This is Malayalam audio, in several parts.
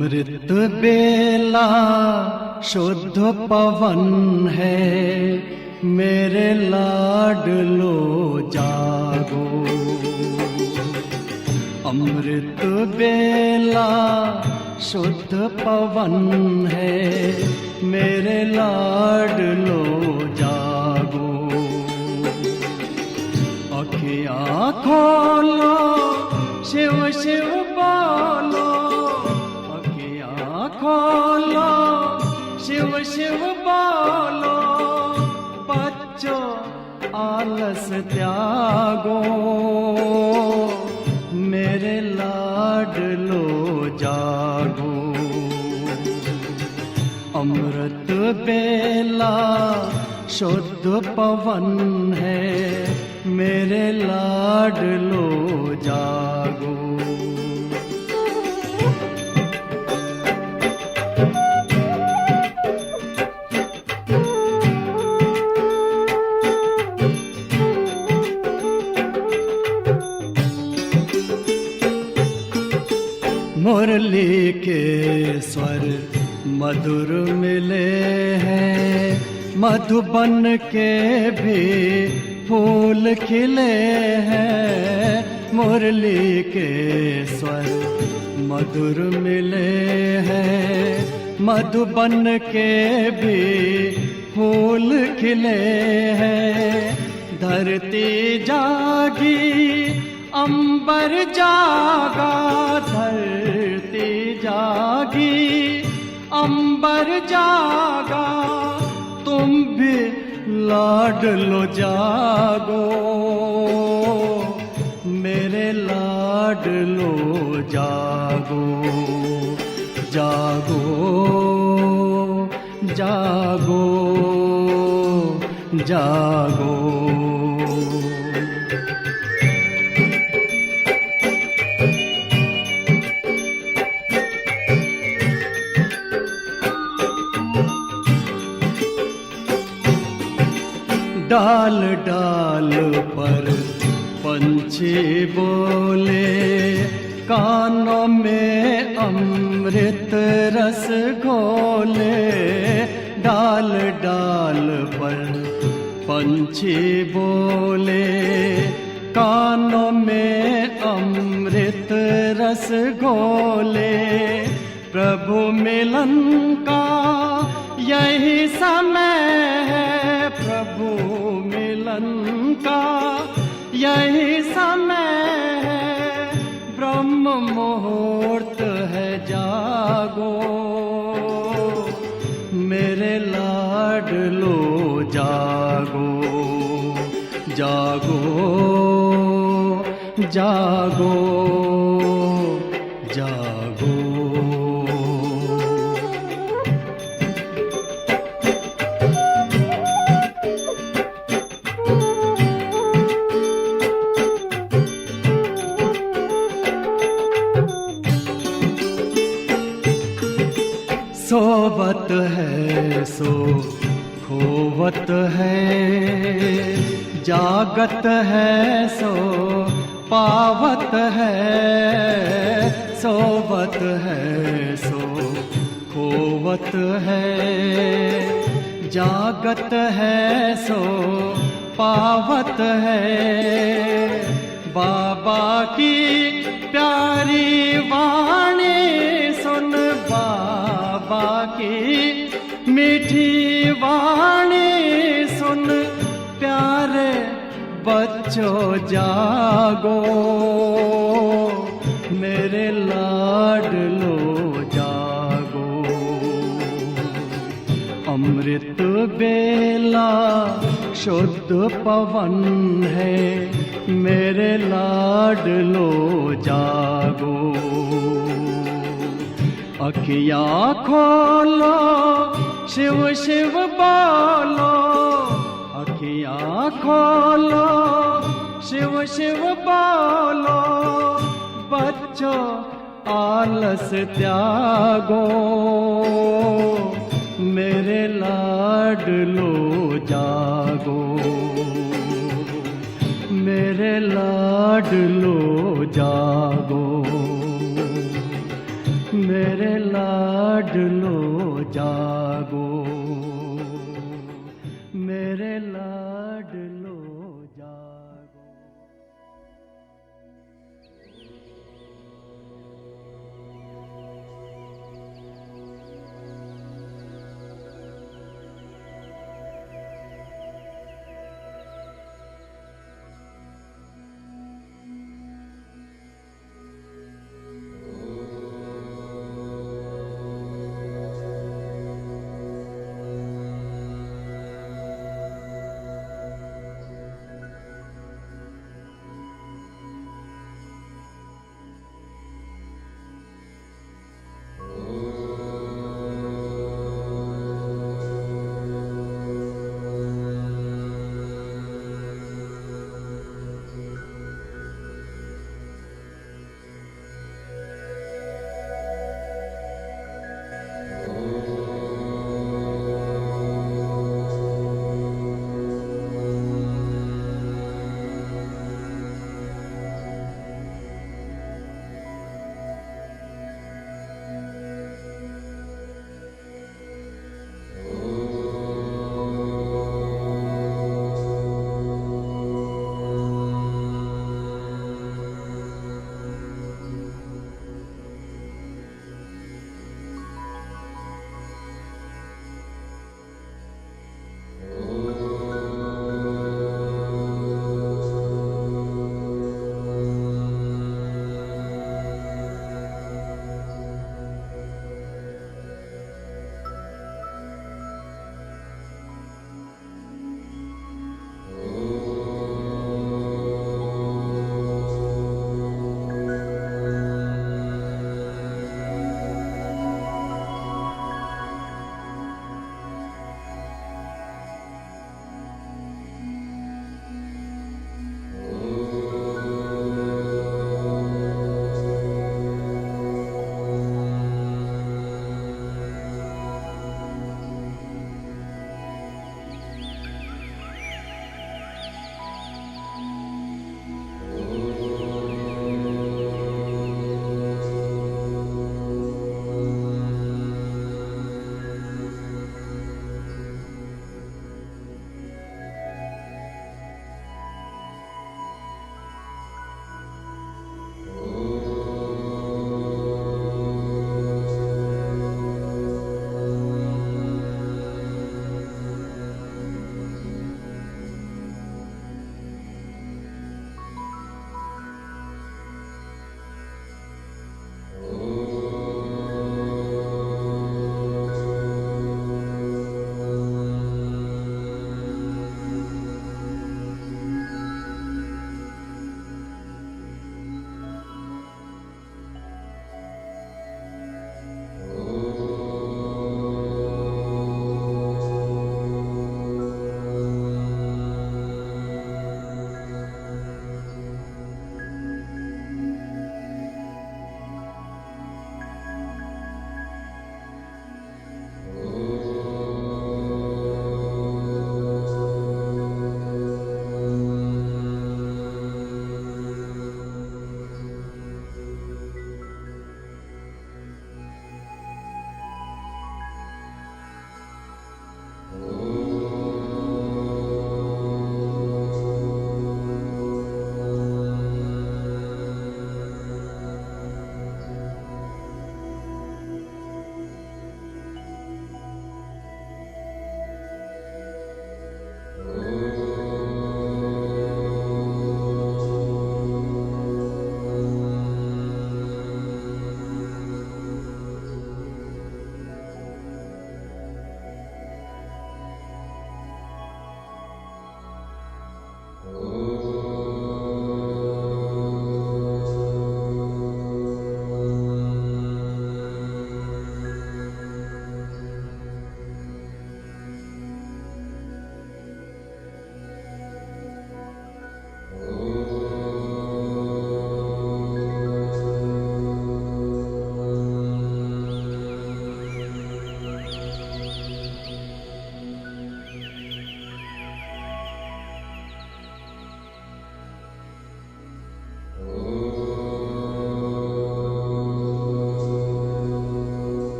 अमृत बेला शुद्ध पवन है, मेरे लाडलो जागो। अमृत बेला शुद्ध पवन है, मेरे लाडलो जागो। अखियाँ खोलो, शिव शिव बोलो, अखियाँ खोलो, शिव शिव बोलो। बच्चों आलस त्यागो, मेरे लाडलो जागो। अमृत बेला शुद्ध पवन है, मेरे लाडलो जागो। मुरली के स्वर मधुर मिले हैं, मधुबन के भी फूल खिले हैं। मुरली के स्वर मधुर मिले हैं, मधुबन के भी फूल खिले हैं। धरती जागी, अंबर जागा, धरती जागी, अंबर जागा। तुम भी लाडलो जागो, मेरे लाडलो जागो। जागो जागो जागो। डाल डाल पर पंछी बोले, कानों में अमृत रस घोले। डाल डाल पर पंछी बोले, कानों में अमृत रस घोले। प्रभु मिलन का यही समय है, प्रभु मिलन का यही समय है। ब्रह्म मुहूर्त है, जागो, मेरे लाडलो जागो। जागो जागो जागो। सोवत है सो खोवत है, जागत है सो पावत है। सोवत है सो खोवत है, जागत है सो पावत है। बाबा की प्यारी वाणी सुन, बाबा की मीठी वाणी सुन। प्यारे बच्चों जागो, मेरे लाडलो जागो। अमृत बेला शुद्ध पवन है, मेरे लाडलो जागो। अखियाँ खोलो, शिव शिव बोलो, अखियाँ खोलो, शिव शिव बोलो। बच्चों आलस त्यागो, मेरे लाडलो जागो। मेरे लाडलो जागो, मेरे लाडलो जागो, मेरे लाडलो जागो।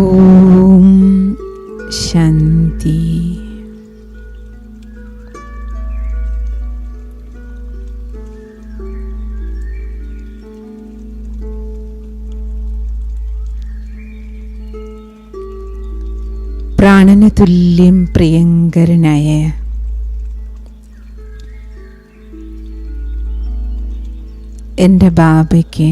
ഓം ശാന്തി. പ്രാണന് തുല്യം പ്രിയങ്കരനായ എൻ്റെ ബാബയ്ക്ക്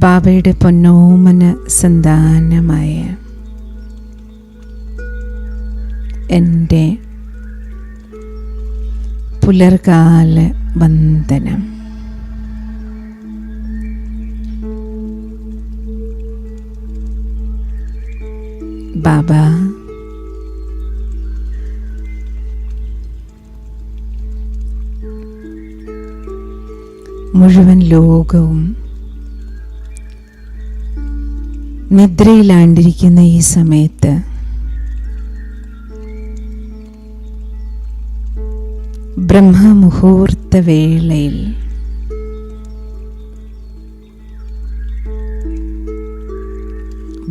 ബാബയുടെ പൊന്നോമന സന്താനമായ എൻ്റെ പുലർകാല വന്ദനം. ബാബ, മുഴുവൻ ലോകവും നിദ്രയിലാണ്ടിരിക്കുന്ന ഈ സമയത്ത് ബ്രഹ്മമുഹൂർത്ത വേളയിൽ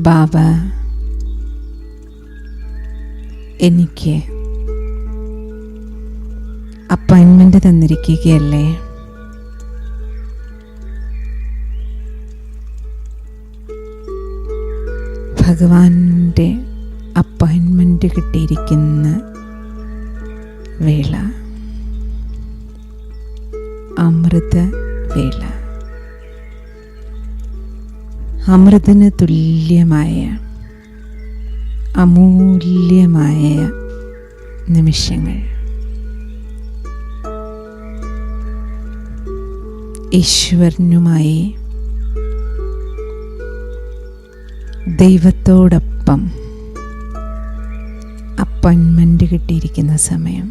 ബാബ എനിക്ക് അപ്പോയിൻമെൻ്റ് തന്നിരിക്കുകയല്ലേ? ഭഗവാന്റെ അപ്പോയിൻമെൻ്റ് കിട്ടിയിരിക്കുന്ന വേള, അമൃത വേള, അമൃതന് തുല്യമായ അമൂല്യമായ നിമിഷങ്ങൾ. ഈശ്വരനുമായി ദൈവത്തോടൊപ്പം അപ്പോയിൻമെൻ്റ് കിട്ടിയിരിക്കുന്ന സമയം.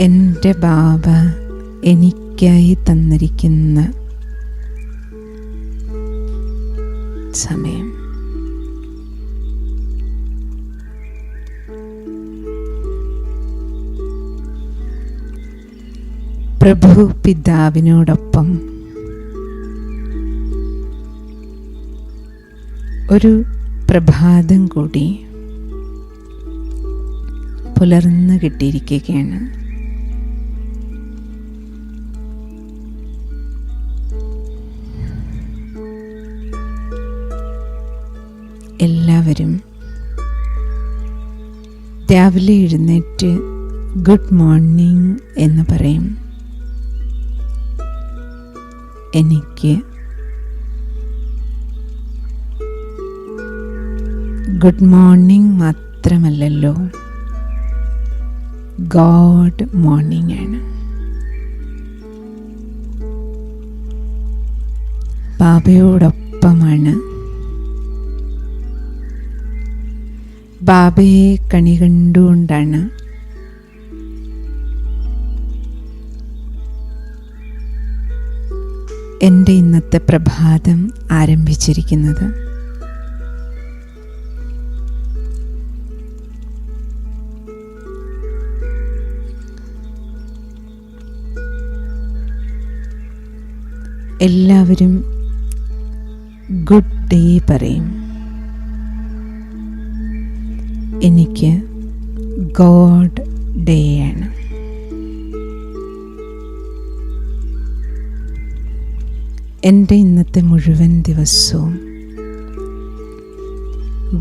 എൻ്റെ ബാബ എനിക്കായി തന്നിരിക്കുന്ന സമയം. പ്രഭു പിതാവിനോടൊപ്പം ഒരു പ്രഭാതം കൂടി പുലർന്നു കിട്ടിയിരിക്കുകയാണ്. എല്ലാവരും രാവിലെ എഴുന്നേറ്റ് ഗുഡ് മോർണിംഗ് എന്ന് പറയും. എനിക്ക് ഗുഡ് മോർണിംഗ് മാത്രമല്ലല്ലോ, ഗോഡ് മോർണിംഗ് ആണ്. ബാബയോടൊപ്പമാണ്. ബാബയെ കണി കണ്ടുകൊണ്ടാണ് എൻ്റെ ഇന്നത്തെ പ്രഭാതം ആരംഭിച്ചിരിക്കുന്നത്. എല്ലാവരും ഗുഡ് ഡേ പറയും. എനിക്ക് ഗോഡ് ഡേ ആണ്. എൻ്റെ ഇന്നത്തെ മുഴുവൻ ദിവസവും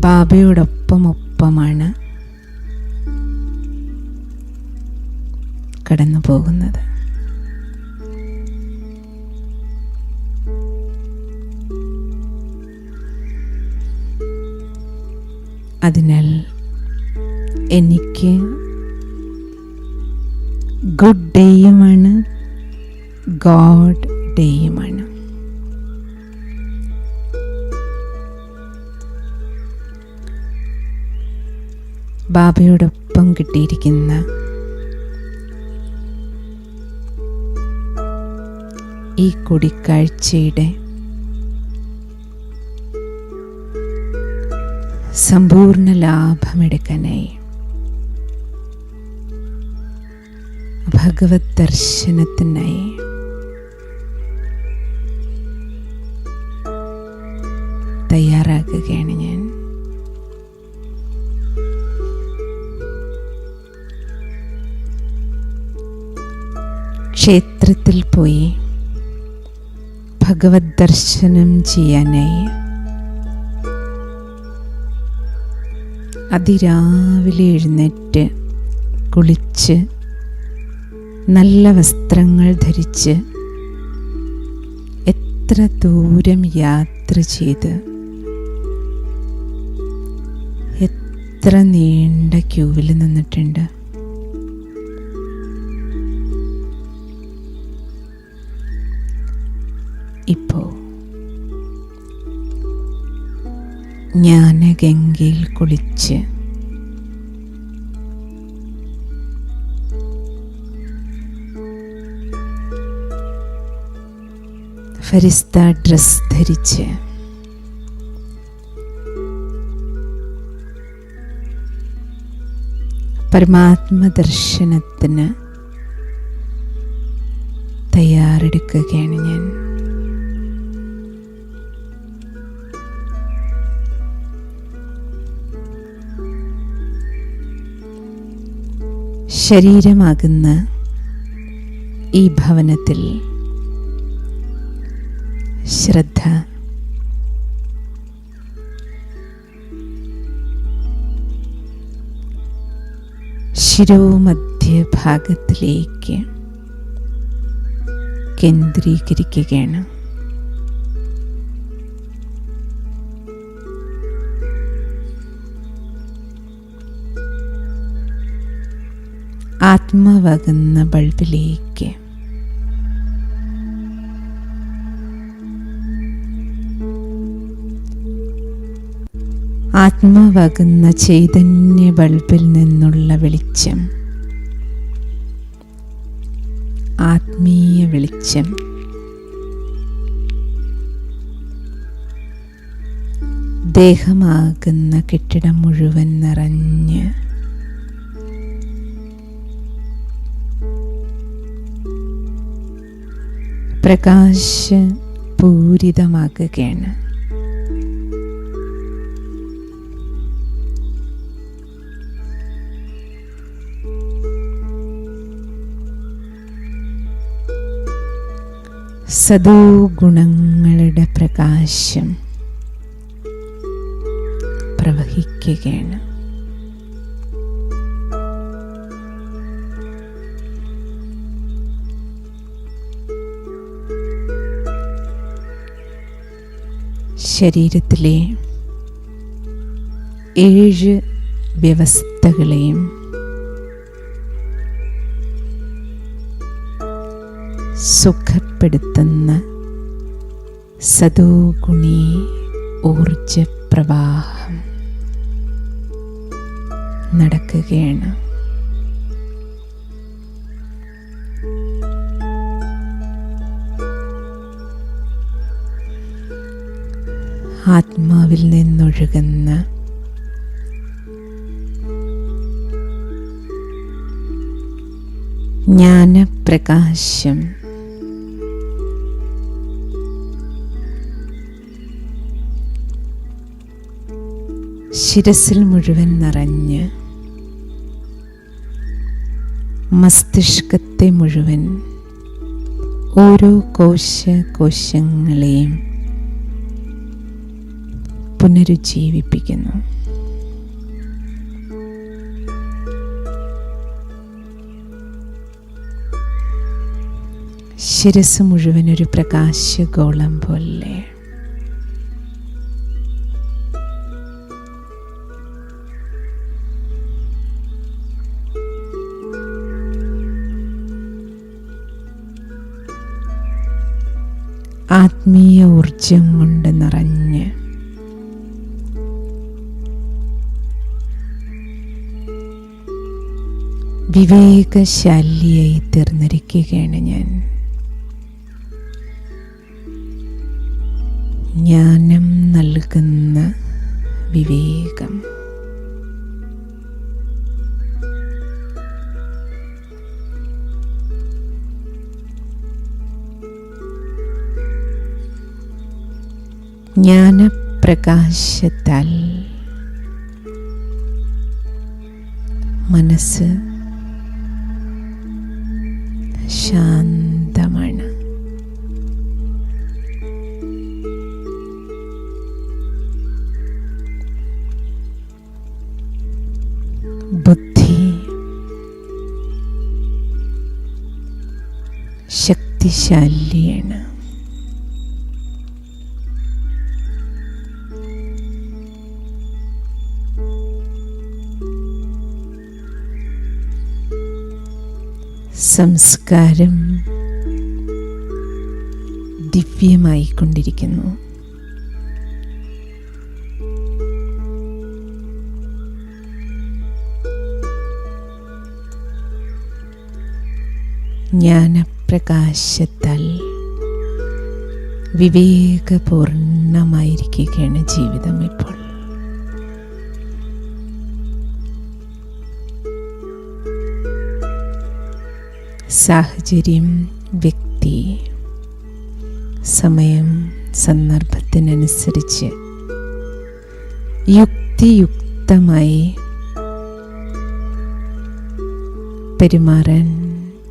ബാബയോടൊപ്പമാണ് കടന്നു പോകുന്നത്. അതിനാൽ എനിക്ക് ഗുഡ് ഡേയുമാണ്, ഗോഡ് ഡേയുമാണ്. ബാബയോടൊപ്പം കിട്ടിയിരിക്കുന്ന ഈ കൂടിക്കാഴ്ചയുടെ സമ്പൂർണ്ണ ലാഭമെടുക്കാനായി ഭഗവത് ദർശനത്തിനായി തയ്യാറാക്കുകയാണ് ഞാൻ. ക്ഷേത്രത്തിൽ പോയി ഭഗവത് ദർശനം ചെയ്യാനായി അതിരാവിലെ എഴുന്നേറ്റ് കുളിച്ച് നല്ല വസ്ത്രങ്ങൾ ധരിച്ച് എത്ര ദൂരം യാത്ര ചെയ്ത് എത്ര നീണ്ട ക്യൂവിൽ നിന്നിട്ടുണ്ട്. ഇപ്പോൾ ജ്ഞാനഗംഗയിൽ കുളിച്ച് ഫരിസ്ത ഡ്രസ് ധരിച്ച് പരമാത്മദർശനത്തിന് തയ്യാറെടുക്കുകയാണ് ഞാൻ. ശരീരമാകുന്ന ഈ ഭവനത്തിൽ ശ്രദ്ധ ശിരോമധ്യഭാഗത്തിലേക്ക് കേന്ദ്രീകരിക്കുകയാണ്. ആത്മാവാകുന്ന ബൾബിലേക്ക് ആത്മാവാകുന്ന ചൈതന്യ ബൾബിൽ നിന്നുള്ള വെളിച്ചം, ആത്മീയ വെളിച്ചം ദേഹമാകുന്ന കെട്ടിടം മുഴുവൻ നിറഞ്ഞ് പ്രകാശപൂരിതമാക്കുകയാണ്. സദോ ഗുണങ്ങളുടെ പ്രകാശം പ്രവഹിക്കുകയാണ്. ശരീരത്തിലെ 7 വ്യവസ്ഥകളെയും സുഖപ്പെടുത്തുന്ന സദോഗുണി ഊർജപ്രവാഹം നടക്കുകയാണ്. ആത്മാവിൽ നിന്നൊഴുകുന്ന ജ്ഞാനപ്രകാശം ശിരസിൽ മുഴുവൻ നിറഞ്ഞ് മസ്തിഷ്കത്തെ മുഴുവൻ ഓരോ കോശങ്ങളെയും പുനരുജ്ജീവിപ്പിക്കുന്നു. ശിരസ് മുഴുവൻ ഒരു പ്രകാശഗോളം പോലെ ആത്മീയ ഊർജം കൊണ്ട് നിറഞ്ഞ് വിവേകശാലിയായി തീർന്നിരിക്കുകയാണ് ഞാൻ. ജ്ഞാനം നൽകുന്ന വിവേകം. ജ്ഞാനപ്രകാശത്താൽ മനസ്സ് ശാന്തമാണ്. ബുദ്ധി ശക്തിശാലിയാണ്. സംസ്കാരം ദിവ്യമായിക്കൊണ്ടിരിക്കുന്നു. ജ്ഞാനപ്രകാശത്താൽ വിവേകപൂർണമായിരിക്കുകയാണ് ജീവിതം ഇപ്പോൾ. സാഹചര്യം, വ്യക്തി, സമയം, സന്ദർഭത്തിനനുസരിച്ച് യുക്തിയുക്തമായി പെരുമാറാൻ,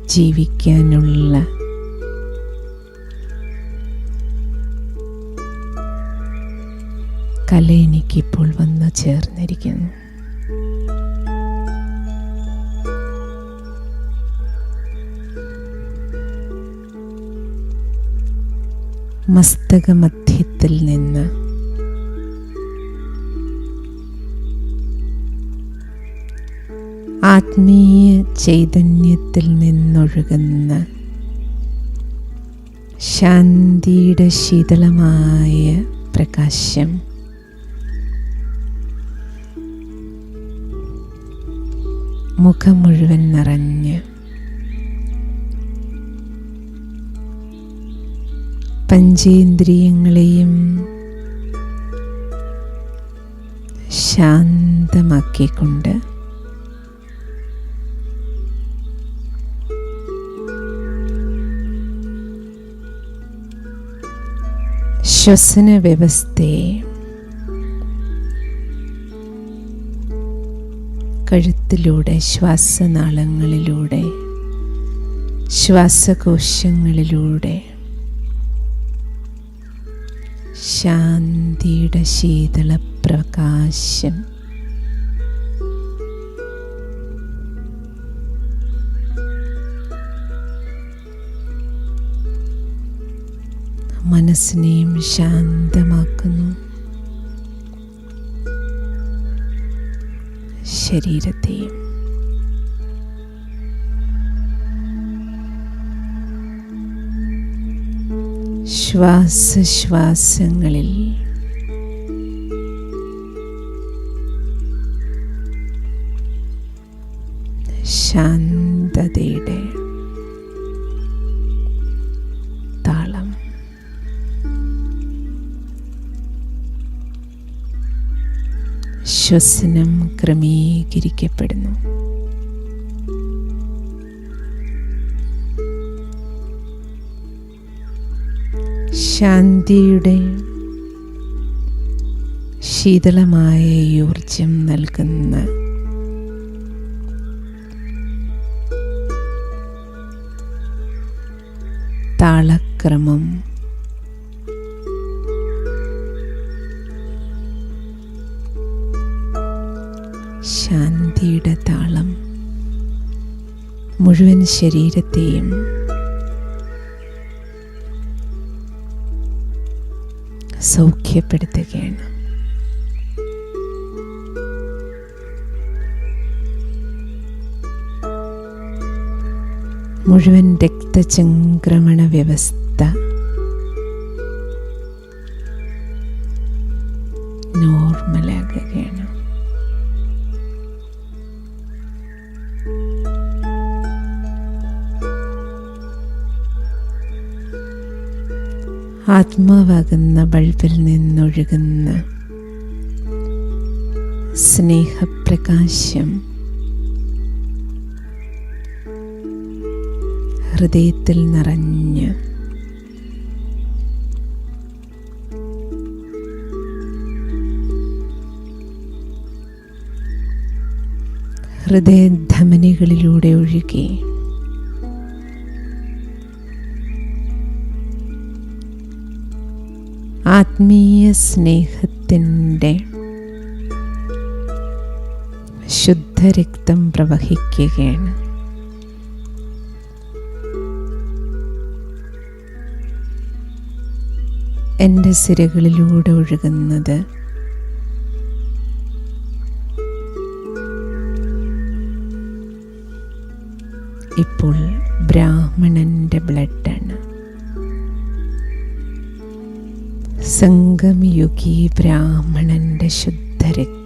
ജീവിക്കാനുള്ള കല എനിക്കിപ്പോൾ വന്നു ചേർന്നിരിക്കുന്നു. മസ്തകമധ്യത്തിൽ നിന്ന് ആത്മീയ ചൈതന്യത്തിൽ നിന്നൊഴുകുന്ന ശാന്തിയുടെ ശീതളമായ പ്രകാശം മുഖം മുഴുവൻ നിറഞ്ഞ് പഞ്ചേന്ദ്രിയങ്ങളെയും ശാന്തമാക്കിക്കൊണ്ട് ശ്വസന വ്യവസ്ഥയെ കഴുത്തിലൂടെ, ശ്വാസനാളങ്ങളിലൂടെ, ശ്വാസകോശങ്ങളിലൂടെ ശാന്തിയുടെ ശീതള പ്രകാശം മനസ്സിനെയും ശാന്തമാക്കുന്നു, ശരീരത്തെയും. ശ്വാസങ്ങളിൽ ശാന്തതയുടെ താളം. ശ്വസനം ക്രമീകരിക്കപ്പെടുന്നു. ശാന്തിയുടെ ശീതളമായ ഊർജം നൽകുന്ന താളക്രമം ശാന്തിയുടെ താളം മുഴുവൻ ശരീരത്തെയും സൗഖ്യപ്പെടുത്തുകയാണ്. മുഴുവൻ രക്തചംക്രമണ വ്യവസ്ഥ നോർമലാകുകയാണ്. ആത്മാവാകുന്ന ബൾബിൽ നിന്നൊഴുകുന്ന സ്നേഹപ്രകാശം ഹൃദയത്തിൽ നിറഞ്ഞ് ഹൃദയധമനികളിലൂടെ ഒഴുകി ആത്മീയ സ്നേഹത്തിൻ്റെ ശുദ്ധരക്തം പ്രവഹിക്കുകയാണ്. എൻ്റെ സിരകളിലൂടെ ഒഴുകുന്നത് ഇപ്പോൾ ബ്രാഹ്മണൻ്റെ ബ്ലഡാണ്. സംഗമയുഗി ബ്രാഹ്മണൻ്റെ ശുദ്ധരക്തം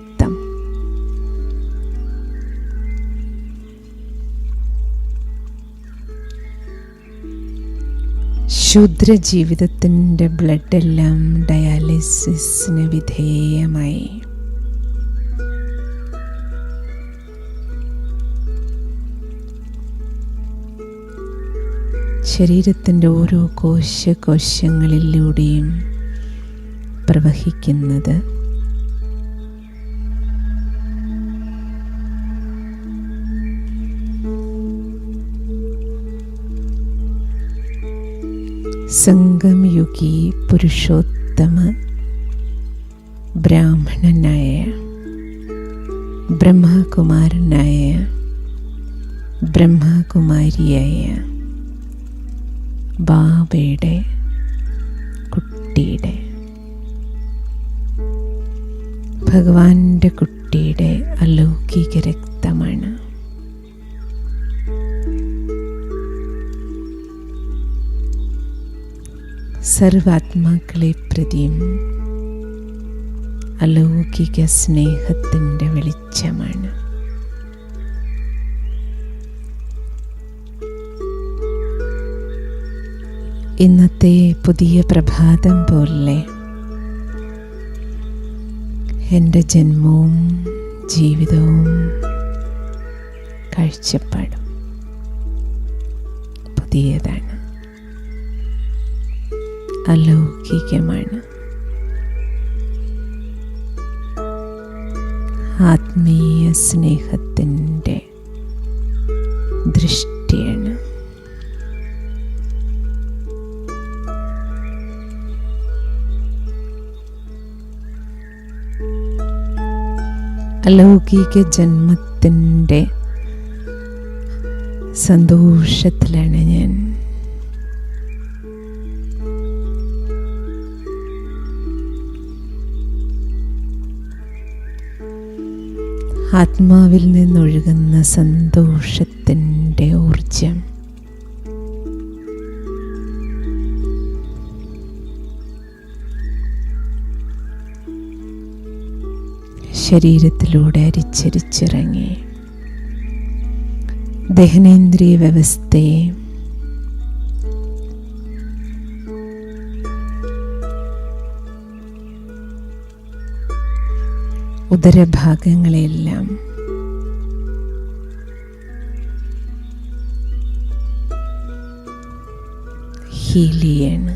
ശൂദ്രജീവിതത്തിൻ്റെ ബ്ലഡെല്ലാം ഡയാലിസിസിന് വിധേയമായി ശരീരത്തിൻ്റെ ഓരോ കോശങ്ങളിലൂടെയും പ്രവഹിക്കുന്നത് സംഗമയുഗി പുരുഷോത്തമ ബ്രാഹ്മണനായ ബ്രഹ്മകുമാരനായ ബ്രഹ്മകുമാരിയായ ബാബയുടെ കുട്ടിയുടെ ഭഗവാന്റെ കുട്ടിയുടെ അലൗകിക രക്തമാണ്. സർവാത്മാക്കളെ പ്രതിയും അലൗകിക സ്നേഹത്തിൻ്റെ വെളിച്ചമാണ്. ഇന്നത്തെ പുതിയ പ്രഭാതം പോലെ എൻ്റെ ജന്മവും ജീവിതവും കാഴ്ചപ്പാടും പുതിയതാണ്, അലൗകികമാണ്. ആത്മീയ സ്നേഹത്തിൻ്റെ ദൃഷ്ടിയാണ്. അലൗകിക ജന്മത്തിൻ്റെ സന്തോഷത്തിലാണ് ഞാൻ. ആത്മാവിൽ നിന്നൊഴുകുന്ന സന്തോഷത്തിൻ്റെ ഊർജം ശരീരത്തിലൂടെ അരിച്ചരിച്ചിറങ്ങി ദഹനേന്ദ്രിയ വ്യവസ്ഥയെ ഉദരഭാഗങ്ങളെല്ലാം ഹീലിയാണ്.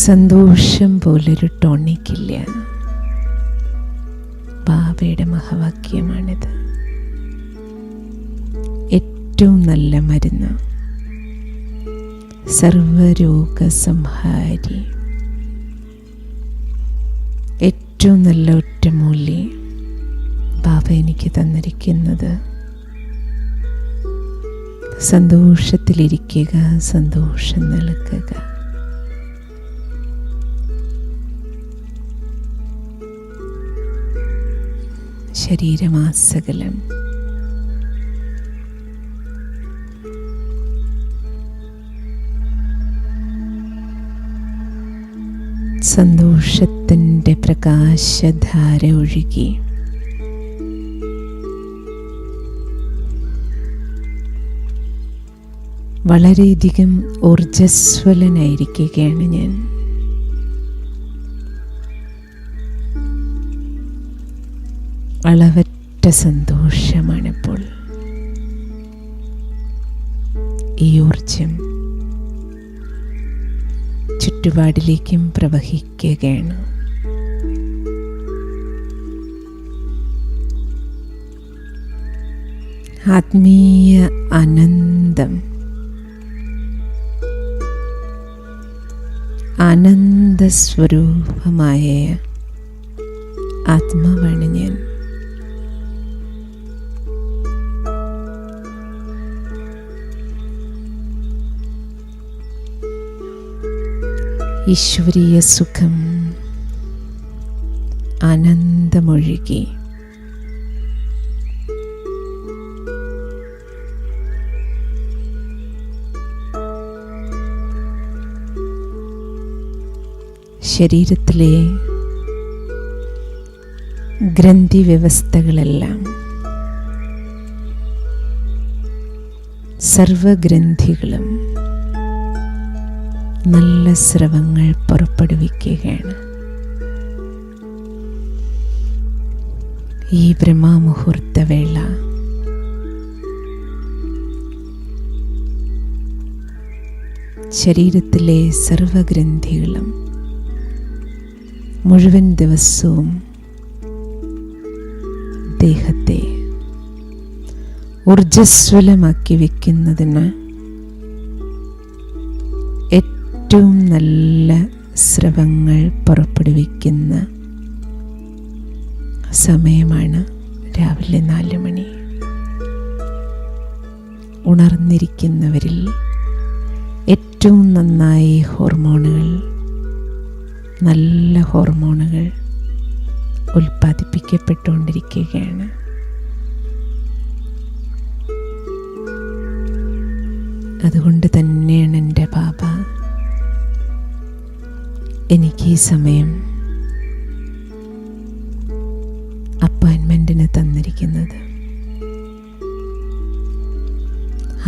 സന്തോഷം പോലൊരു ടോണിക്കില്ല. ബാബയുടെ മഹാവാക്യമാണിത്. ഏറ്റവും നല്ല മരുന്ന്, സർവരോഗസംഹാരി, ഏറ്റവും നല്ല ഒറ്റമൂല്യം ബാബ എനിക്ക് തന്നിരിക്കുന്നത് സന്തോഷത്തിലിരിക്കുക, സന്തോഷം നൽകുക. ശരീരമാസകലം സന്തോഷത്തിൻ്റെ പ്രകാശധാര ഒഴുകി വളരെയധികം ഊർജ്ജസ്വലനായിരിക്കുകയാണ് ഞാൻ. അളവറ്റ സന്തോഷമാണിപ്പോൾ. ഈ ഊർജം ചുറ്റുപാടിലേക്കും പ്രവഹിക്കുകയാണ്. ആത്മീയ ആനന്ദം, ആനന്ദസ്വരൂപമായ ആത്മാവാണ് ഞാൻ. ഈശ്വരീയ സുഖം ആനന്ദമൊഴുകി ശരീരത്തിലെ ഗ്രന്ഥി വ്യവസ്ഥകളെല്ലാം, സർവഗ്രന്ഥികളും നല്ല സ്രവങ്ങൾ പുറപ്പെടുവിക്കുകയാണ്. ഈ ബ്രഹ്മമുഹൂർത്തവേള ശരീരത്തിലെ സർവഗ്രന്ഥികളും മുഴുവൻ ദിവസവും ദേഹത്തെ ഊർജ്ജസ്വലമാക്കി വയ്ക്കുന്നതിന് ഏറ്റവും നല്ല സ്രവങ്ങൾ പുറപ്പെടുവിക്കുന്ന സമയമാണ് രാവിലെ 4 മണി. ഉണർന്നിരിക്കുന്നവരിൽ ഏറ്റവും നന്നായി നല്ല ഹോർമോണുകൾ ഉൽപ്പാദിപ്പിക്കപ്പെട്ടുകൊണ്ടിരിക്കുകയാണ്. അതുകൊണ്ട് തന്നെയാണ് എൻ്റെ ബാബ എനിക്ക് ഈ സമയം അപ്പോയിൻമെൻറ്റിന് തന്നിരിക്കുന്നത്.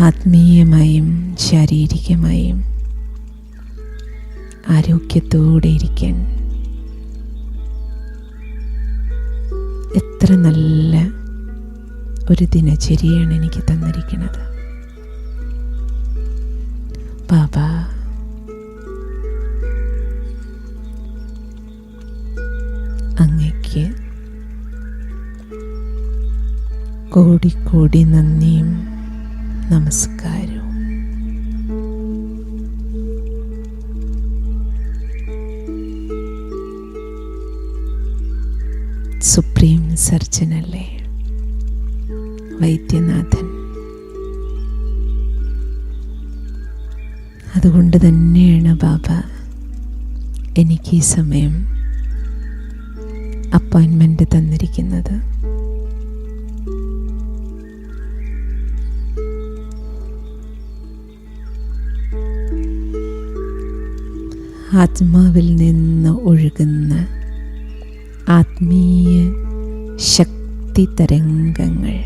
ആത്മീയമായും ശാരീരികമായും ആരോഗ്യത്തോടെ ഇരിക്കാൻ. എത്ര നല്ല ഒരു ദിനചര്യയാണ് എനിക്ക് തന്നിരിക്കുന്നത്. ബാബ അങ്ങയ്ക്ക് കോടി നന്ദിയും നമസ്കാരവും. സുപ്രീം സർജനല്ലേ വൈദ്യനാഥൻ. അതുകൊണ്ട് തന്നെയാണ് ബാബ എനിക്ക് ഈ സമയം അപ്പോയിൻമെൻറ്റ് തന്നിരിക്കുന്നത്. ആത്മാവിൽ നിന്ന് ഒഴുകുന്ന ആത്മീയ ശക്തി തരംഗങ്ങൾ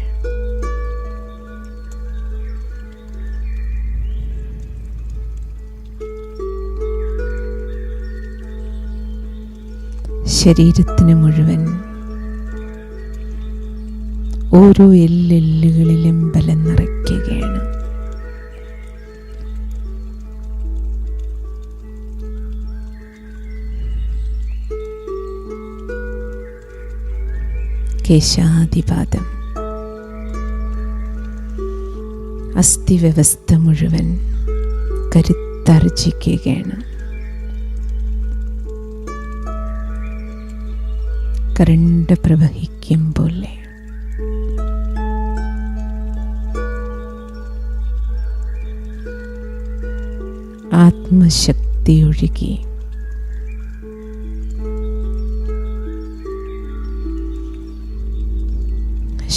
ശരീരത്തിന് മുഴുവൻ ഓരോ എല്ലുകളിലും ബലം നിറയ്ക്കുകയാണ്. കേശാദിപാദം അസ്ഥിവ്യവസ്ഥ മുഴുവൻ കരുത്താർജിക്കുകയാണ്. കരണ്ട് പ്രവഹിക്കും പോലെ ആത്മശക്തി ഒഴുകി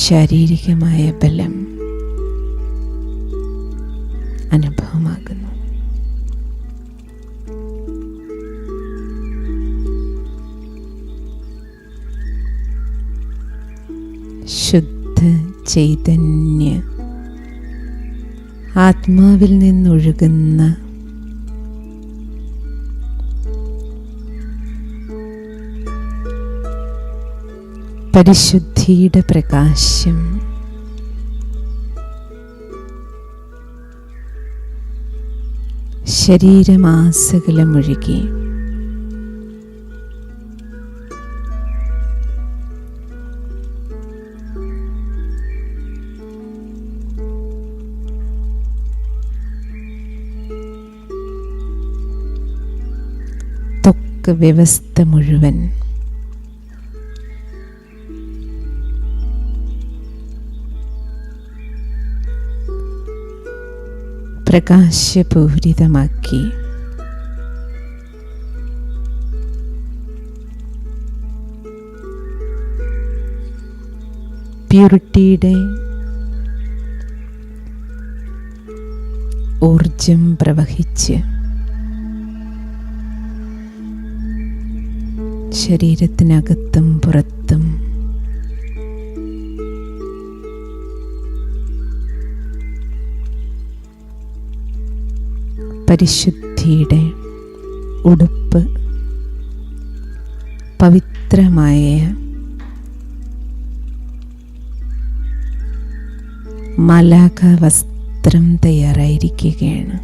ശാരീരികമായ ബലം അനുഭവമാകുന്നു. ശുദ്ധ ചൈതന്യ ആത്മാവിൽ നിന്നൊഴുകുന്ന പരിശുദ്ധിയുടെ പ്രകാശം ശരീരമാസകലം ഒഴുകി ത്വക്ക് വ്യവസ്ഥ മുഴുവൻ പ്രകാശപൂരിതമാക്കി പ്യൂരിറ്റിയുടെ ഊർജം പ്രവഹിച്ച് ശരീരത്തിനകത്തും പുറത്തും പരിശുദ്ധിയുടെ ഉടുപ്പ്, പവിത്രമായ മാലാഖ വസ്ത്രം തയ്യാറായിരിക്കുകയാണ്.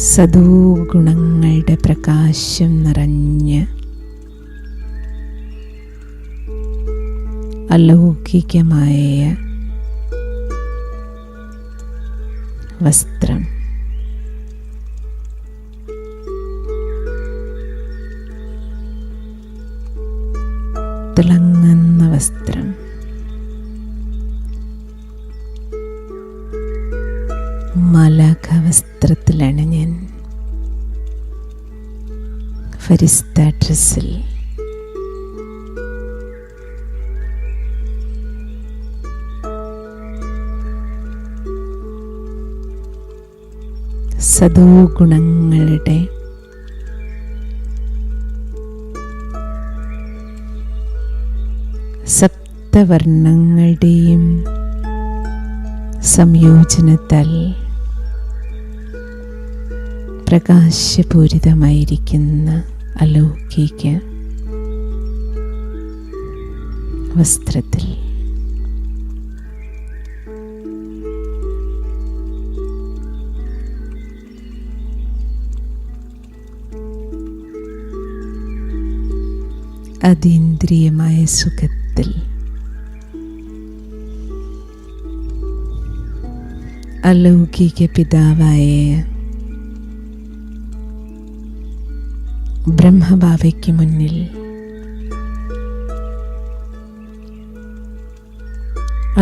സദോഗുണങ്ങളുടെ പ്രകാശം നിറഞ്ഞ് അലൗകികമായ വസ്ത്രം തിളങ്ങുന്ന വസ്ത്രം മാലാഖ വസ്ത്രത്തിലാണ് ഞാൻ. ഫരിസ്ത ഡ്രസ്സിൽ സദോഗുണങ്ങളുടെ സപ്തവർണ്ണങ്ങളുടെയും സംയോജനത്താൽ പ്രകാശപൂരിതമായിരിക്കുന്ന അലൗകിക വസ്ത്രത്തിൽ അതീന്ദ്രിയമായ സുഖത്തിൽ അലൗകിക പിതാവായ ബ്രഹ്മബാവയ്ക്ക് മുന്നിൽ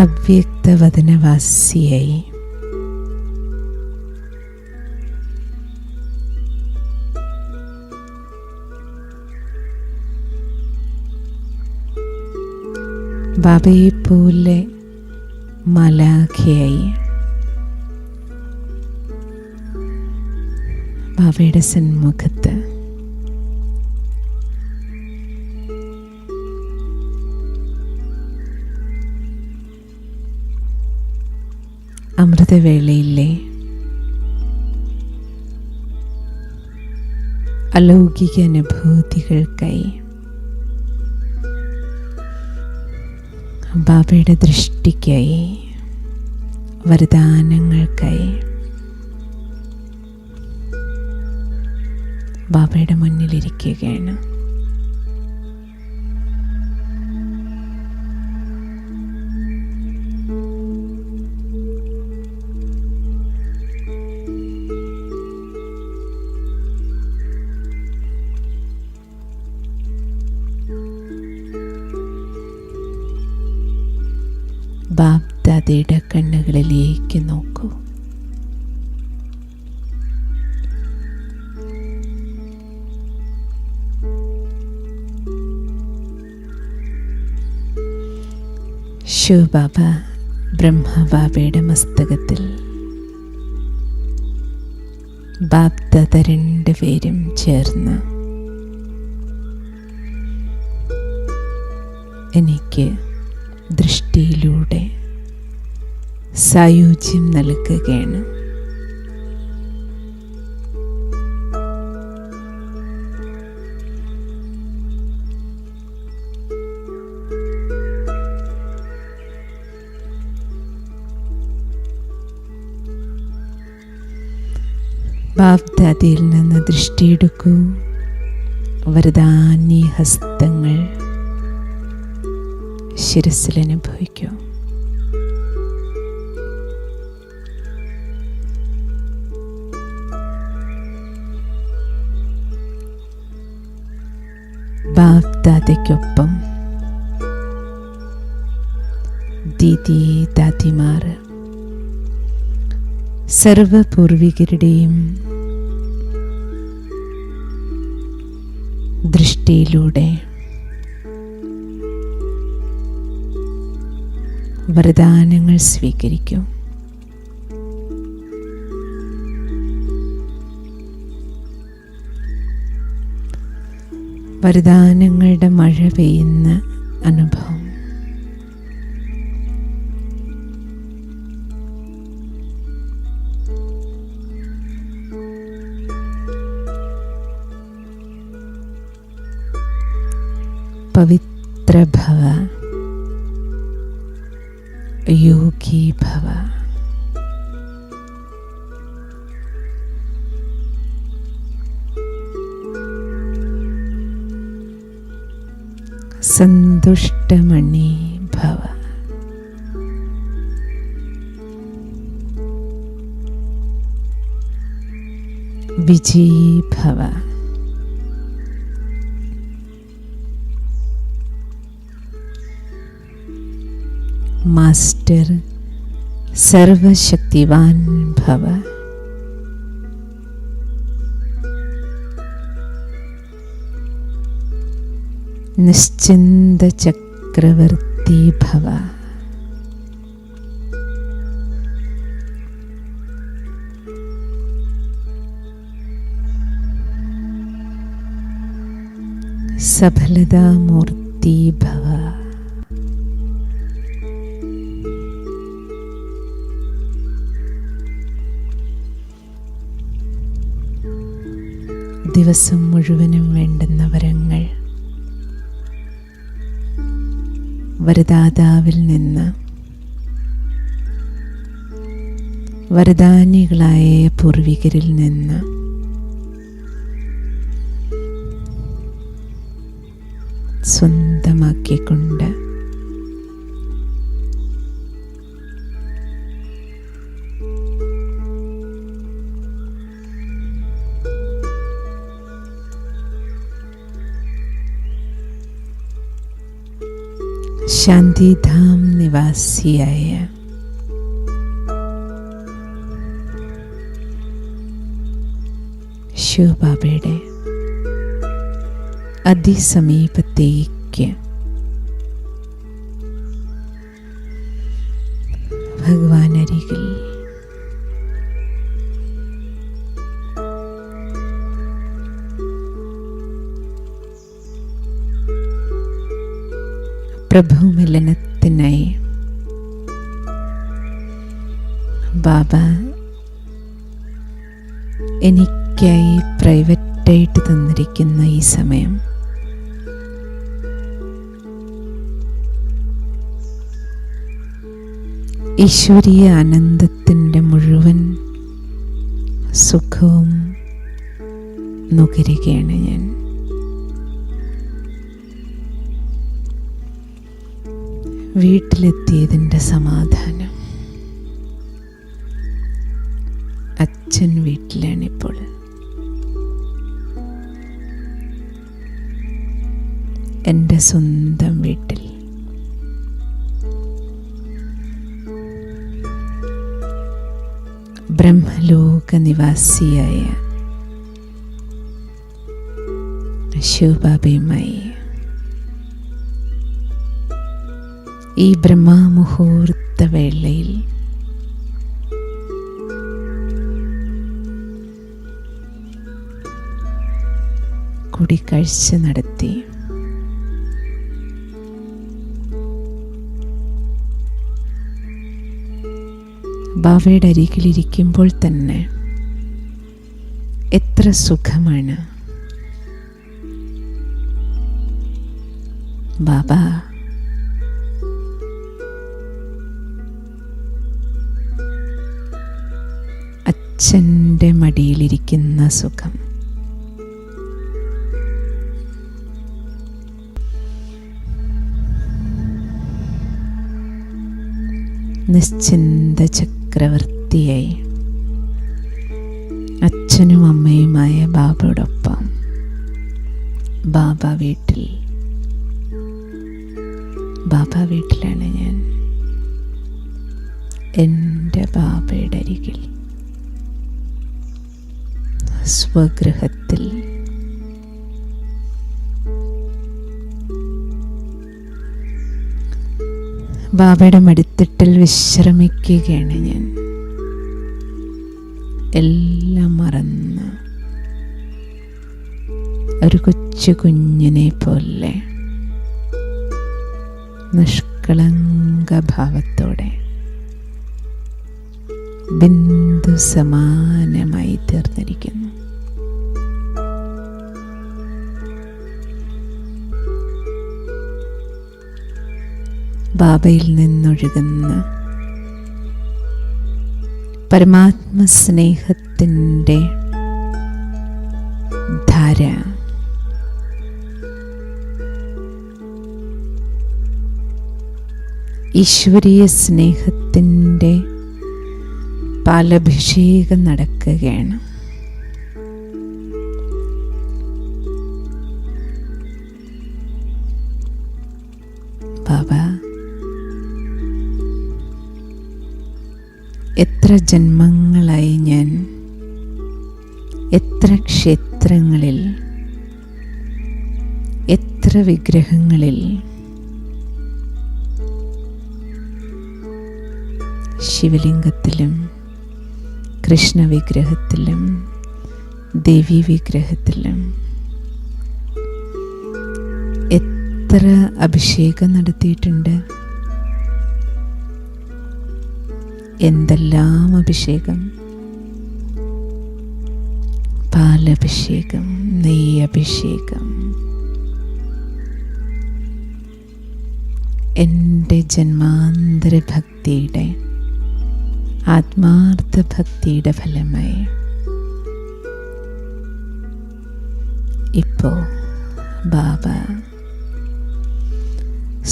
അവ്യക്തവദനവാസിയായി ബാബയെപ്പോലെ മാലാഖയായി ബാബയുടെ സന്മുഖത്ത് അമൃതവേളയിലെ അലൗകിക അനുഭൂതികൾക്കായി ബാബയുടെ ദൃഷ്ടിക്കായി വരദാനങ്ങൾക്കായി ബാബയുടെ മുന്നിലിരിക്കുകയാണ്. ബാബ്ദാദയുടെ കണ്ണുകളിലേക്ക് നോക്കൂ. ശിവബാബ ബ്രഹ്മബാബയുടെ മസ്തകത്തിൽ ബാബ്ദാദ രണ്ടുപേരും ചേർന്ന് എനിക്ക് ദൃഷ്ടിയിലൂടെ സായുജ്യം നൽകുകയാണ്. ബാബ്ദാദിയിൽ നിന്ന് ദൃഷ്ടിയെടുക്കൂ. വരദാന്യ ഹസ്തങ്ങൾ ശിരസിൽ അനുഭവിക്കൂ. ബാബ്ദാദയ്ക്കൊപ്പം ദീദി ദാദിമാർ സർവപൂർവികരുടെയും ദൃഷ്ടിയിലൂടെ വരദാനങ്ങൾ സ്വീകരിക്കും. വരദാനങ്ങളുടെ മഴ പെയ്യുന്ന അനുഭവം. പവിത്ര ഭവ, യോഗി ഭവ. സന്തുഷ്ടമണി ഭവ. വിജയീ ഭവ. മാസ്റ്റർ സർവശക്തിവാൻ ഭവ. നിശ്ചിന്ത ചക്രവർത്തി ഭവ. സഫലതാമൂർത്തി ഭവ. ദിവസം മുഴുവനും വേണ്ടുന്ന വരങ്ങൾ വരദാതാവിൽ നിന്ന് വരദാനികളായ പൂർവികരിൽ നിന്ന് സ്വന്തമാക്കിക്കൊണ്ട് ശാന്തിധാം നിവാസിയായ ശിവബാബയുടെ അതിസമീപത്തേക്ക് ഭഗവാൻ അരികിൽ പ്രഭുമിലനത്തിനായി ബാബ എനിക്കായി പ്രൈവറ്റായിട്ട് തന്നിരിക്കുന്ന ഈ സമയം ഈശ്വരീയ ആനന്ദത്തിൻ്റെ മുഴുവൻ സുഖവും നുകരുകയാണ് ഞാൻ. വീട്ടിലെത്തിയതിൻ്റെ സമാധാനം. അച്ഛൻ വീട്ടിലാണിപ്പോൾ. എൻ്റെ സ്വന്തം വീട്ടിൽ. ബ്രഹ്മലോക നിവാസിയായ ശിവബാബയുമായി ഈ ബ്രഹ്മമുഹൂർത്ത വേളയിൽ കൂടിക്കാഴ്ച നടത്തി ബാബയുടെ അരികിലിരിക്കുമ്പോൾ തന്നെ എത്ര സുഖമാണ്. ബാബ അച്ഛൻ്റെ മടിയിലിരിക്കുന്ന സുഖം. നിശ്ചിന്ത ചക്രവർത്തിയായി അച്ഛനും അമ്മയുമായ ബാബയോടൊപ്പം ബാബ വീട്ടിലാണ് ഞാൻ. എൻ്റെ ബാബയുടെ അരികിൽ, സ്വഗൃഹത്തിൽ. ബാബയുടെ മടിത്തട്ടിൽ വിശ്രമിക്കുകയാണ് ഞാൻ. എല്ലാം മറന്ന് ഒരു കൊച്ചു കുഞ്ഞിനെ പോലെ നിഷ്കളങ്ക ഭാവത്തോടെ ബിന്ദു സമാനമായി തീർന്നിരിക്കുന്നു. ബാബയിൽ നിന്നൊഴുകുന്ന പരമാത്മസ്നേഹത്തിൻ്റെ ധാര ഈശ്വരീയ സ്നേഹത്തിൻ്റെ പാലഭിഷേകം നടക്കുകയാണ്. ബാബ എത്ര ജന്മങ്ങളായി ഞാൻ എത്ര ക്ഷേത്രങ്ങളിൽ, എത്ര വിഗ്രഹങ്ങളിൽ ശിവലിംഗത്തിലും കൃഷ്ണവിഗ്രഹത്തിലും ദേവി വിഗ്രഹത്തിലും എത്ര അഭിഷേകം നടത്തിയിട്ടുണ്ട്. എന്തെല്ലാം അഭിഷേകം! പാലഭിഷേകം, നെയ്യഭിഷേകം. എൻ്റെ ജന്മാന്തര ഭക്തിയുടെ, ആത്മാർത്ഥ ഭക്തിയുടെ ഫലമായി ഇപ്പോൾ ബാബ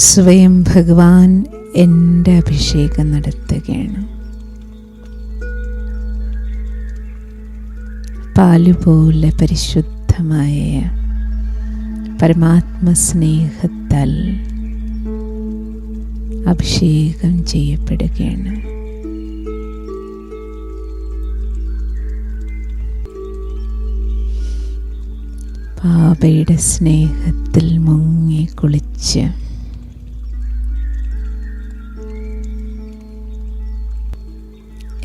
സ്വയം ഭഗവാൻ എൻ്റെ അഭിഷേകം നടത്തുകയാണ്. പാലുപോലെ പരിശുദ്ധമായ പരമാത്മസ്നേഹത്താൽ അഭിഷേകം ചെയ്യപ്പെടുകയാണ്. ബാബയുടെ സ്നേഹത്തിൽ മുങ്ങി കുളിച്ച്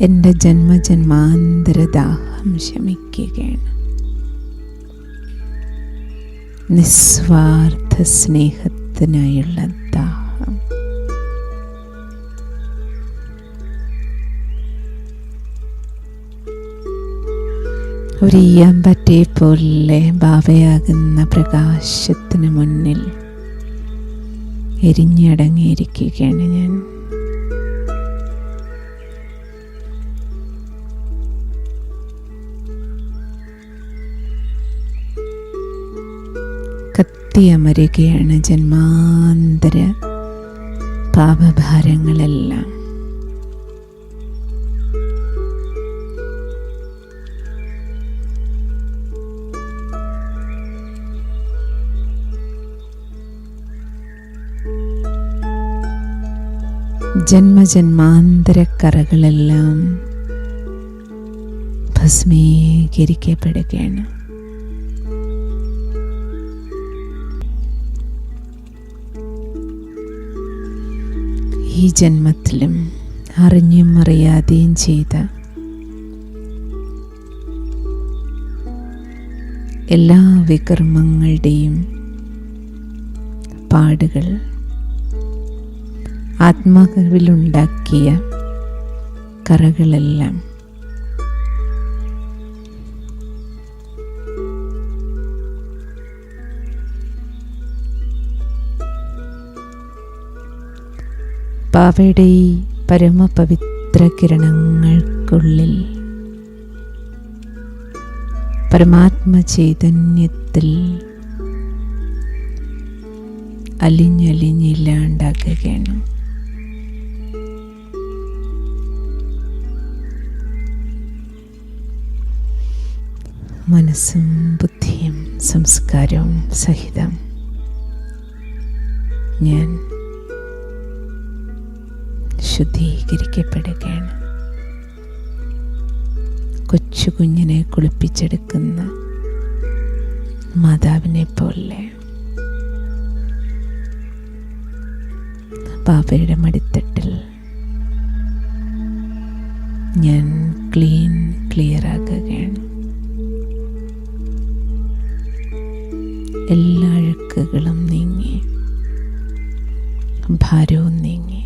എൻ്റെ ജന്മജന്മാന്തര ദാഹം ശമിക്കുകയാണ്. നിസ്വാർത്ഥ സ്നേഹത്തിനായുള്ള ദാഹം. ഒരു ഈയാമ്പറ്റെ പോലെ ബാബയാകുന്ന പ്രകാശത്തിന് മുന്നിൽ എരിഞ്ഞടങ്ങിയിരിക്കുകയാണ് ഞാൻ. കത്തിയമരുകയാണ് ജന്മാന്തര പാപഭാരങ്ങളെല്ലാം. ജന്മജന്മാന്തര കറകളെല്ലാം ഭസ്മീകരിക്കപ്പെടുകയാണ്. ഈ ജന്മത്തിലും അറിഞ്ഞും അറിയാതെയും ചെയ്ത എല്ലാ വികർമ്മങ്ങളുടെയും പാടുകൾ, ആത്മാവിലുണ്ടാക്കിയ കറകളെല്ലാം ബാബയുടെ ഈ പരമപവിത്ര കിരണങ്ങൾക്കുള്ളിൽ പരമാത്മ ചൈതന്യത്തിൽ അലിഞ്ഞലിഞ്ഞില്ലാണ്ടാക്കുകയാണ്. മനസ്സും ബുദ്ധിയും സംസ്കാരവും സഹിതം ഞാൻ ശുദ്ധീകരിക്കപ്പെടുകയാണ്. കൊച്ചു കുഞ്ഞിനെ കുളിപ്പിച്ചെടുക്കുന്ന മാതാവിനെ പോലെ ബാബയുടെ മടിത്തട്ടിൽ ഞാൻ ക്ലിയർ ആക്കുകയാണ്. എല്ലാ അഴുക്കുകളും നീങ്ങി, ഭാരവും നീങ്ങി,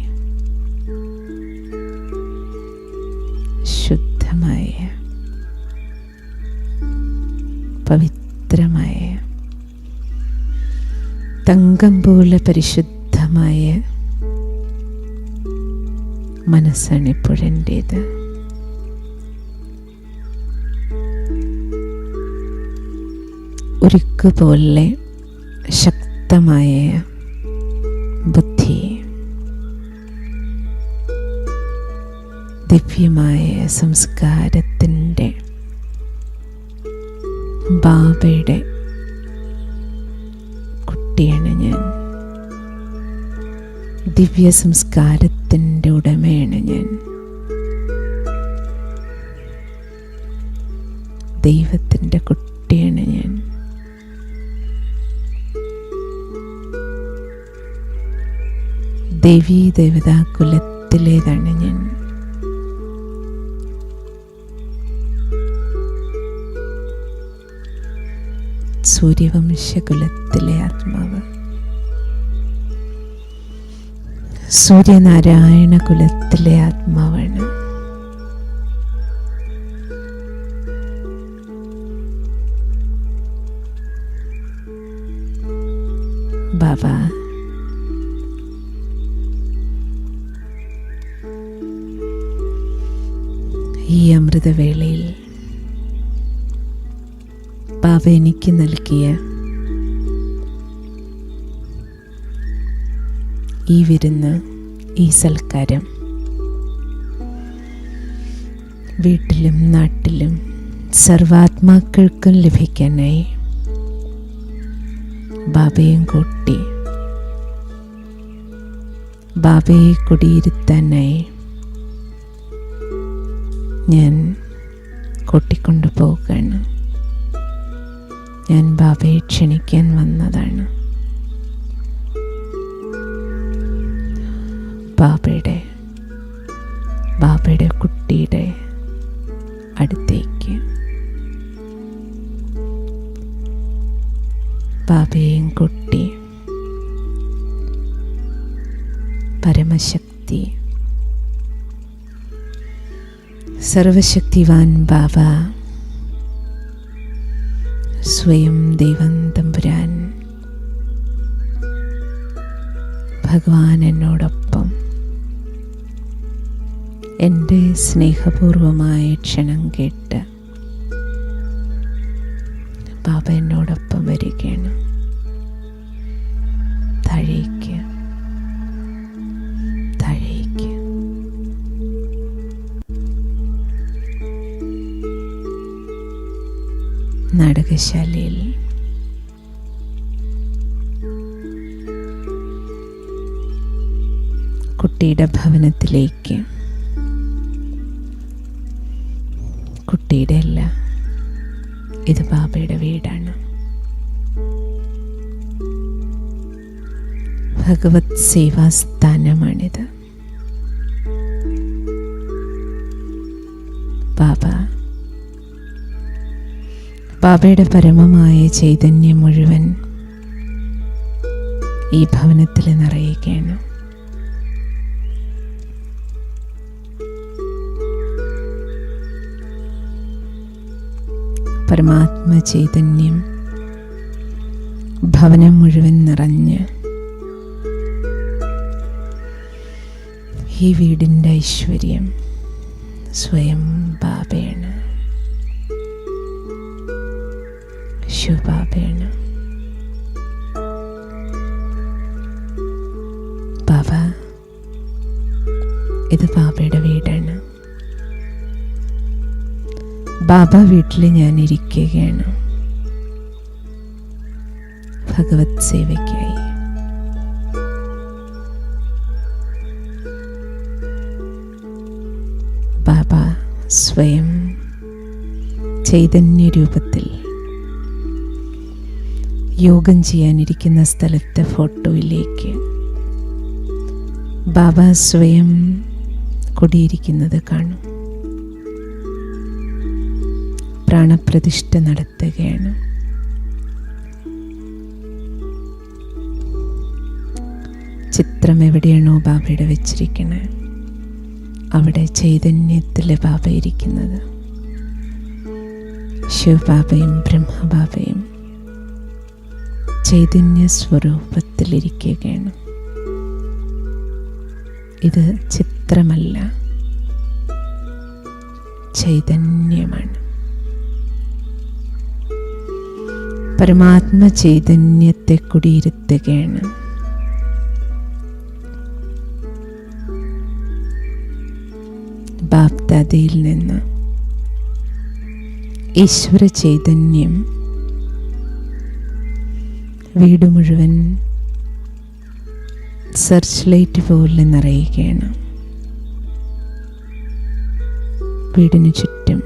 ശുദ്ധമായ പവിത്രമായ തങ്കം പോലെ പരിശുദ്ധമായ മനസ്സാണ് ഇപ്പോഴെൻ്റേത്. ഉരുക്കുപോലെ ശക്തമായ ബുദ്ധി, ദിവ്യമായ സംസ്കാരത്തിൻ്റെ ബാബയുടെ കുട്ടിയാണ് ഞാൻ. ദിവ്യ സംസ്കാരത്തിൻ്റെ ഉടമയാണ് ഞാൻ. ദൈവത്തിൻ്റെ കുട്ടിയാണ് ഞാൻ. ദേവീ ദേവതാ കുലത്തിലേതാണ് ഞാൻ. സൂര്യവംശകുലത്തിലെ ആത്മാവ്, സൂര്യനാരായണ കുലത്തിലെ ആത്മാവാണ്. ബാബ ഈ അമൃതവേളയിൽ ബാബ എനിക്ക് നൽകിയ ഈ വിരുന്ന്, ഈ സൽക്കാരം വീട്ടിലും നാട്ടിലും സർവാത്മാക്കൾക്കും ലഭിക്കാനായി ബാബയും കൂട്ടി ബാബയെ കുടിയിരുത്താനായി ഞാൻ കൂട്ടിക്കൊണ്ടു പോവുകയാണ്. ഞാൻ ബാബയെ ക്ഷണിക്കാൻ വന്നതാണ്. ബാബയുടെ കുട്ടിയുടെ അടുത്തേക്ക് ബാബയെയും കുട്ടി പരമശക്തി സർവശക്തിവാൻ ബാബ സ്വയം ദൈവം തമ്പുരാൻ ഭഗവാൻ എന്നോടൊപ്പം എൻ്റെ സ്നേഹപൂർവമായ ക്ഷണം കേട്ട് ബാബ എന്നോടൊപ്പം വരികയാണ്. താഴേക്ക് താഴേക്ക് നാടകശാലയിൽ കുട്ടിയുടെ ഭവനത്തിലേക്ക്, കുട്ടിയുടെ അല്ല, ഇത് ബാബയുടെ വീടാണ്. ഭഗവത് സേവാസ്ഥാനമാണിത്. ബാബയുടെ പരമമായ ചൈതന്യം മുഴുവൻ ഈ ഭവനത്തിൽ നിറയുകയാണ്. പരമാത്മ ചൈതന്യം ഭവനം മുഴുവൻ നിറഞ്ഞ് ഈ വീടിൻ്റെ ഐശ്വര്യം സ്വയം ബാബയാണ്. ശിവബാബയാണ്. ബാബ, ഇത് ബാബയുടെ വീടാണ്. ബാബ വീട്ടിൽ ഞാൻ ഇരിക്കുകയാണ് ഭഗവത് സേവയ്ക്കായി. ബാബ സ്വയം ചൈതന്യ രൂപത്തിൽ യോഗം ചെയ്യാനിരിക്കുന്ന സ്ഥലത്തെ ഫോട്ടോയിലേക്ക് ബാബ സ്വയം കുടിയിരിക്കുന്നത് കാണും. പ്രാണപ്രതിഷ്ഠ നടത്തുകയാണ്. ചിത്രം എവിടെയാണോ ബാബയുടെ വെച്ചിരിക്കുന്നത്, അവിടെ ചൈതന്യത്തിലെ ബാബ ഇരിക്കുന്നത്. ശിവബാബയും ബ്രഹ്മബാബയും ചൈതന്യ സ്വരൂപത്തിലിരിക്കുകയാണ്. ഇത് ചിത്രമല്ല, ചൈതന്യമാണ്. പരമാത്മ ചൈതന്യത്തെ കുടിയിരുത്തുകയാണ്. ബാപ്ദാദയിൽ നിന്ന് ഈശ്വര ചൈതന്യം വീട് മുഴുവൻ സെർച്ച് ലൈറ്റ് പോലെ നിറയുകയാണ്. വീടിനു ചുറ്റും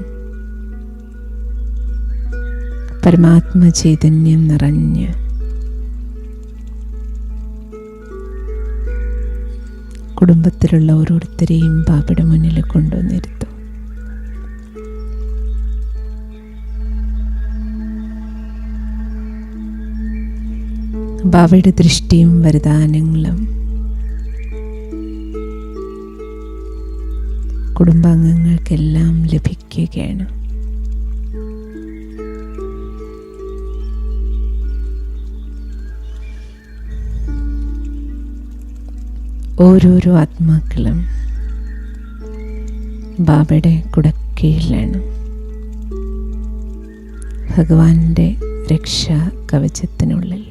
പരമാത്മ ചൈതന്യം നിറഞ്ഞ് കുടുംബത്തിലുള്ള ഓരോരുത്തരെയും ബാബയുടെ മുന്നിൽ കൊണ്ടുവന്നിരുത്തും. ബാബയുടെ ദൃഷ്ടിയും വരദാനങ്ങളും കുടുംബാംഗങ്ങൾക്കെല്ലാം ലഭിക്കുകയാണ്. ഓരോരോ ആത്മാക്കളും ബാബയുടെ കുടക്കീഴിലാണ്. ഭഗവാന്റെ രക്ഷാ കവചത്തിനുള്ളിൽ.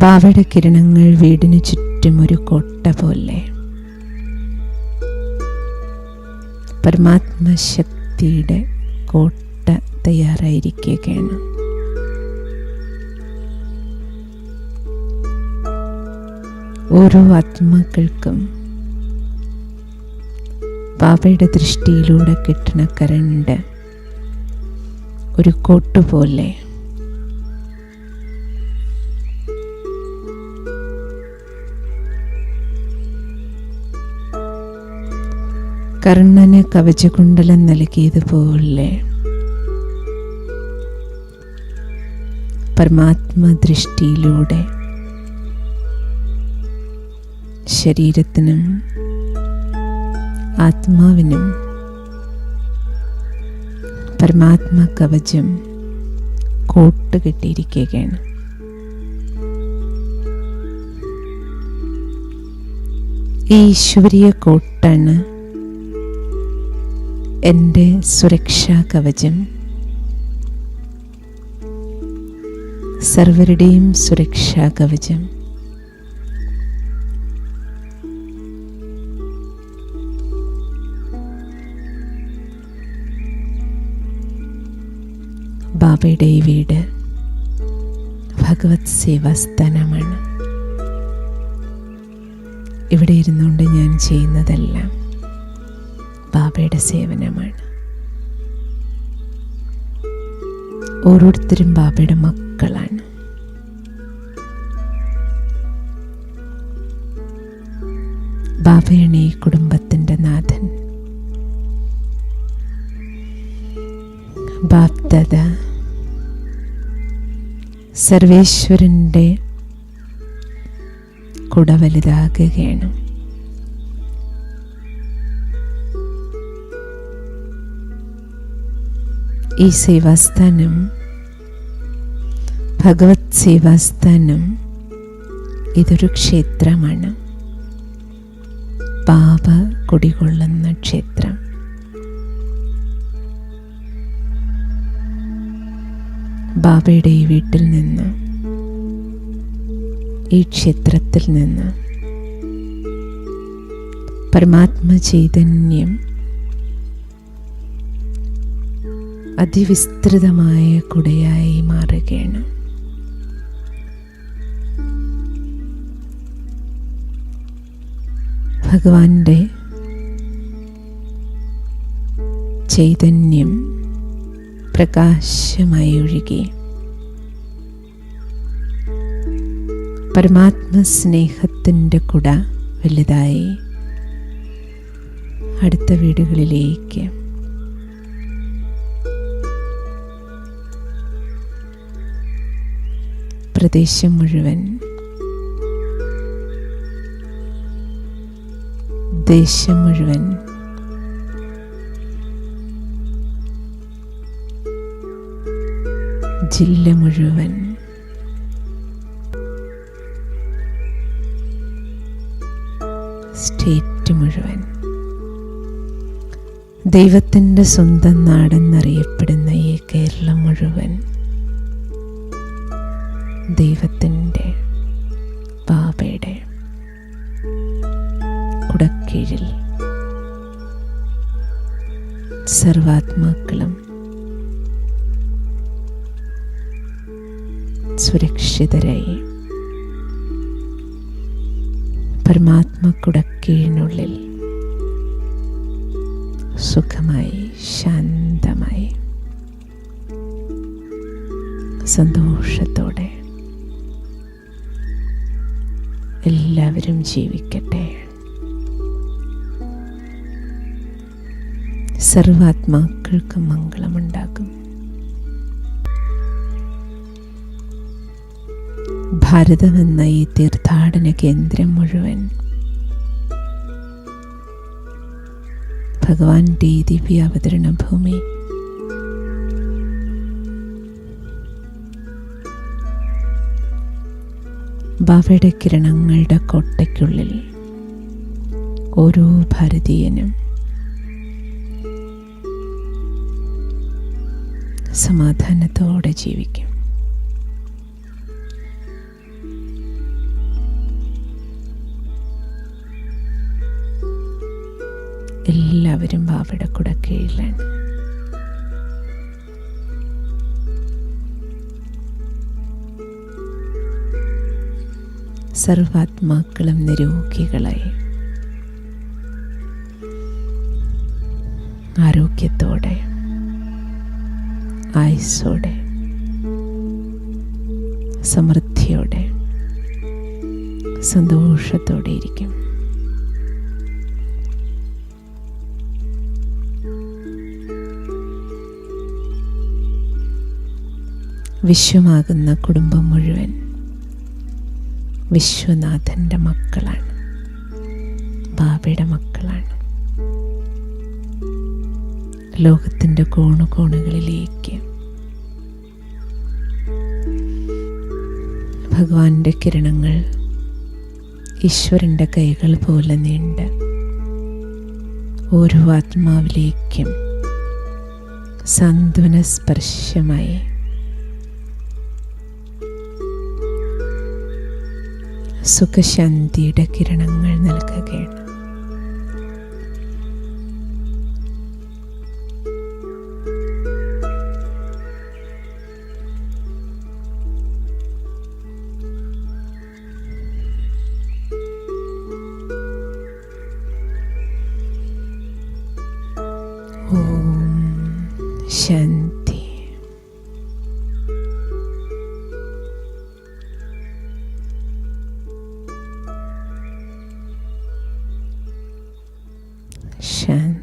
ബാബയുടെ കിരണങ്ങൾ വീടിനു ചുറ്റും ഒരു കോട്ട പോലെ പരമാത്മശക്തിയുടെ കോട്ട തയ്യാറായിരിക്കുകയാണ്. ഓരോ ആത്മാക്കൾക്കും ബാബയുടെ ദൃഷ്ടിയിലൂടെ കിട്ടുന്ന കരണ്ട് ഒരു കോട്ടുപോലെ കർണന് കവചകുണ്ടലം നൽകിയതുപോലെ പരമാത്മദൃഷ്ടിയിലൂടെ ശരീരത്തിനും ആത്മാവിനും പരമാത്മ കവചം കോട്ട് കെട്ടിയിരിക്കുകയാണ്. ഈ ഈശ്വരീയ കോട്ടാണ് എൻ്റെ സുരക്ഷാ കവചം. സർവരുടെയും സുരക്ഷാ കവചം. ബാബയുടെ ഈ വീട് ഭഗവത് സേവാസ്ഥാനമാണ്. ഇവിടെ ഇരുന്നുകൊണ്ട് ഞാൻ ചെയ്യുന്നതെല്ലാം ബാബയുടെ സേവനമാണ്. ഓരോരുത്തരും ബാബയുടെ മക്കളാണ്. ബാബയാണ് ഈ കുടുംബത്തിൻ്റെ നാഥൻ. ബാപ്ദാദ സർവേശ്വരൻ്റെ കുട വലുതാകുകയാണ്. ഈ സേവാസ്ഥാനം, ഭഗവത് സേവാസ്ഥാനം, ഇതൊരു ക്ഷേത്രമാണ്. ബാബ കുടികൊള്ളുന്ന ക്ഷേത്രം. ബാബയുടെ ഈ വീട്ടിൽ നിന്ന്, ഈ ക്ഷേത്രത്തിൽ നിന്ന് പരമാത്മ ചൈതന്യം അതിവിസ്തൃതമായ കുടയായി മാറുകയാണ്. ഭഗവാന്റെ ചൈതന്യം പ്രകാശമായി ഒഴുകി പരമാത്മസ്നേഹത്തിൻ്റെ കുട വലുതായി അടുത്ത വീടുകളിലേക്ക് പ്രദേശം മുഴുവൻ, ദേശം മുഴുവൻ ജില്ല മുഴുവൻ സ്റ്റേറ്റ് മുഴുവൻ ദൈവത്തിൻ്റെ സ്വന്തം നാടെന്നറിയപ്പെടുന്ന ഈ കേരളം മുഴുവൻ ദൈവത്തിൻ്റെ ബാബയുടെ കുടക്കീഴിൽ സർവാത്മാക്കളും സുരക്ഷിതരായി പരമാത്മ കുടക്കീഴിനുള്ളിൽ സുഖമായി, ശാന്തമായി, സന്തോഷത്തോടെ എല്ലാവരും ജീവിക്കട്ടെ. സർവാത്മാക്കൾക്ക് മംഗളമുണ്ടാകും. ഭാരതമെന്ന ഈ തീർത്ഥാടന കേന്ദ്രം മുഴുവൻ ഭഗവാന്റെ ദിവ്യ അവതരണ ഭൂമി, ബാബയുടെ കിരണങ്ങളുടെ കോട്ടയ്ക്കുള്ളിൽ ഓരോ ഭാരതീയനും സമാധാനത്തോടെ ജീവിക്കും. എല്ലാവരും ബാബയുടെ കുടക്കീഴിലാണ്. സർവാത്മാക്കളും നിരോഗികളായി ആരോഗ്യത്തോടെ, ആയുസ്സോടെ, സമൃദ്ധിയോടെ, സന്തോഷത്തോടെ ഇരിക്കും. വിശ്വമാകുന്ന കുടുംബം മുഴുവൻ വിശ്വനാഥൻ്റെ മക്കളാണ്, ബാബയുടെ മക്കളാണ്. ലോകത്തിൻ്റെ കോണുകോണുകളിലേക്ക് ഭഗവാന്റെ കിരണങ്ങൾ ഈശ്വരൻ്റെ കൈകൾ പോലെ നീണ്ട് ഓരോ ആത്മാവിലേക്കും സാന്ത്വന സ്പർശമായി സുഖശാന്തിയുടെ കിരണങ്ങൾ നൽകുകയാണ്. ഓം ശാന്തി. ശാന്തി.